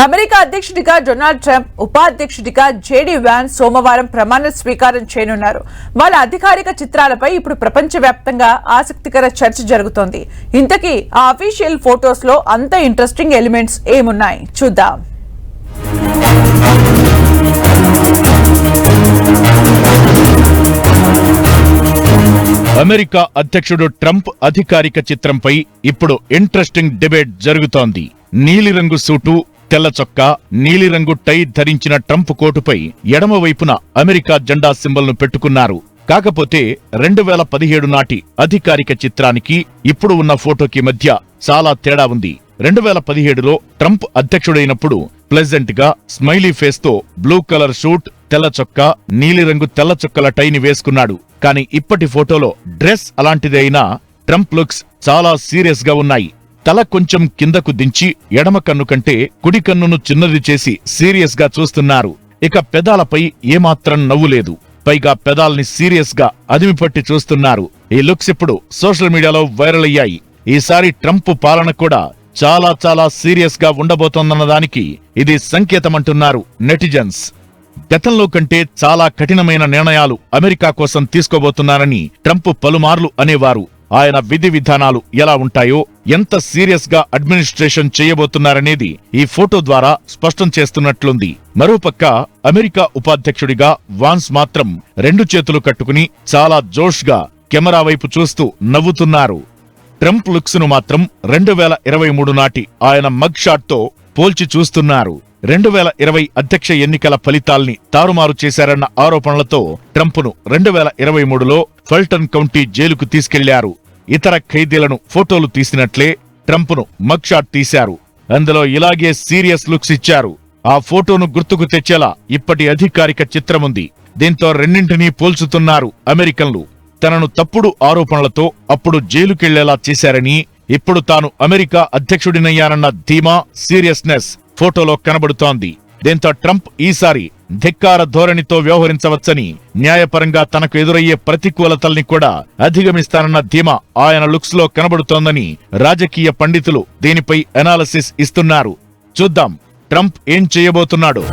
America అధ్యక్షుడిగా Donald Trump, ఉపాధ్యక్షుడిగా JD Vance సోమవారం ప్రమాణ స్వీకారం చేయనున్నారు. వాళ్ళ అధికారిక చిత్రాలపై ఇప్పుడు ప్రపంచవ్యాప్తంగా ఆసక్తికర చర్చ జరుగుతోంది. ఇంతకీ ఆ అఫీషియల్ ఫోటోస్ లో అంత ఇంట్రెస్టింగ్ ఎలిమెంట్స్ ఏమున్నాయి చూద్దాం. అమెరికా అధ్యక్షుడు ట్రంప్ అధికారిక చిత్రంపై ఇప్పుడు ఇంట్రెస్టింగ్ డిబేట్ జరుగుతోంది. నీలిరంగు సూటు, తెల్ల చొక్కా, నీలిరంగు టై ధరించిన ట్రంప్ కోటుపై ఎడమవైపున అమెరికా జెండా సింబల్ను పెట్టుకున్నారు. కాకపోతే 2017 నాటి అధికారిక చిత్రానికి ఇప్పుడు ఉన్న ఫోటోకి మధ్య చాలా తేడా ఉంది. 2017లో ట్రంప్ అధ్యక్షుడైనప్పుడు ప్లెజెంట్ గా స్మైలీ ఫేస్ తో బ్లూ కలర్ షూట్, తెల్ల చొక్కా, నీలిరంగు తెల్ల చొక్కల టైని వేసుకున్నాడు. కానీ ఇప్పటి ఫోటోలో డ్రెస్ అలాంటిదే అయినా ట్రంప్ లుక్స్ చాలా సీరియస్ గా ఉన్నాయి. తల కొంచెం కిందకు దించి ఎడమ కన్ను కంటే కుడి కన్నును చిన్నది చేసి సీరియస్ గా చూస్తున్నారు. ఇక పెదాలపై ఏమాత్రం నవ్వు లేదు. పైగా పెదాల్ని సీరియస్ గా అదిమిపట్టి చూస్తున్నారు. ఈ లుక్స్ ఇప్పుడు సోషల్ మీడియాలో వైరల్ అయ్యాయి. ఈసారి ట్రంప్ పాలన కూడా చాలా సీరియస్ గా ఉండబోతోందన్న దానికి ఇది సంకేతమంటున్నారు నెటిజన్స్. గతంలో కంటే చాలా కఠినమైన నిర్ణయాలు అమెరికా కోసం తీసుకోబోతున్నారని ట్రంప్ పలుమార్లు అనేవారు. ఆయన విధి విధానాలు ఎలా ఉంటాయో, ఎంత సీరియస్ గా అడ్మినిస్ట్రేషన్ చేయబోతున్నారనేది ఈ ఫోటో ద్వారా స్పష్టం చేస్తున్నట్లుంది. మరోపక్క అమెరికా ఉపాధ్యక్షుడిగా వాన్స్ మాత్రం 2 చేతులు కట్టుకుని చాలా జోష్ గా కెమెరా వైపు చూస్తూ నవ్వుతున్నారు. ట్రంప్ లుక్స్ ను మాత్రం 2023 నాటి ఆయన మగ్ షాట్ తో పోల్చి చూస్తున్నారు. 2020 అధ్యక్ష ఎన్నికల ఫలితాల్ని తారుమారు చేశారన్న ఆరోపణలతో ట్రంప్ను 2023లో ఫల్టన్ కౌంటీ జైలుకు తీసుకెళ్లారు. ఇతర ఖైదీలను ఫోటోలు తీసినట్లే ట్రంప్ను మగ్ షాట్ తీశారు. అందులో ఇలాగే సీరియస్ లుక్స్ ఇచ్చారు. ఆ ఫోటోను గుర్తుకు తెచ్చేలా ఇప్పటి అధికారిక చిత్రముంది. దీంతో రెండింటినీ పోల్చుతున్నారు అమెరికన్లు. తనను తప్పుడు ఆరోపణలతో అప్పుడు జైలుకెళ్లేలా చేశారని, ఇప్పుడు తాను అమెరికా అధ్యక్షుడినయ్యానన్న ధీమా, సీరియస్నెస్ ఫోటోలో కనబడుతోంది. దీంతో ట్రంప్ ఈసారి ధిక్కార ధోరణితో వ్యవహరించవచ్చని, న్యాయపరంగా తనకు ఎదురయ్యే ప్రతికూలతల్ని కూడా అధిగమిస్తానన్న ధీమా ఆయన లుక్స్ లో కనబడుతోందని రాజకీయ పండితులు దీనిపై అనాలిసిస్ ఇస్తున్నారు. చూద్దాం ట్రంప్ ఏం చేయబోతున్నాడు.